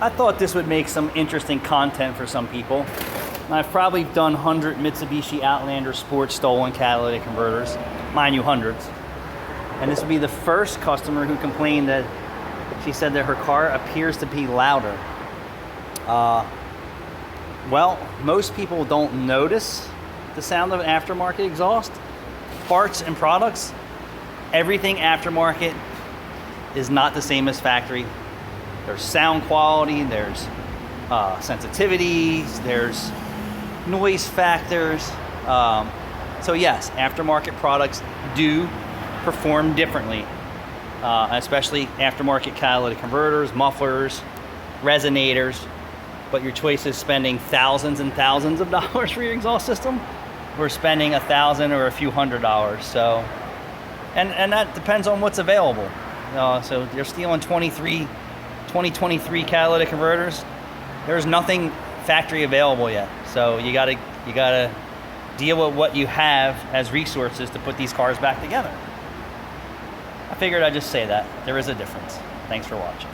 I thought this would make some interesting content for some people. I've probably done 100 Mitsubishi Outlander Sport stolen catalytic converters, mind you, hundreds. And this would be the first customer who complained that she said that her car appears to be louder. Well, most people don't notice the sound of an aftermarket exhaust. Parts and products, everything aftermarket is not the same as factory. There's sound quality, there's sensitivities, there's noise factors. So yes, aftermarket products do perform differently, especially aftermarket catalytic converters, mufflers, resonators. But your choice is spending thousands and thousands of dollars for your exhaust system, or spending $1,000 or a few $100s. So, and that depends on what's available. So you're stealing 2023 catalytic converters. There's nothing factory available yet. So you gotta deal with what you have as resources to put these cars back together. I figured I'd just say that. There is a difference. Thanks for watching.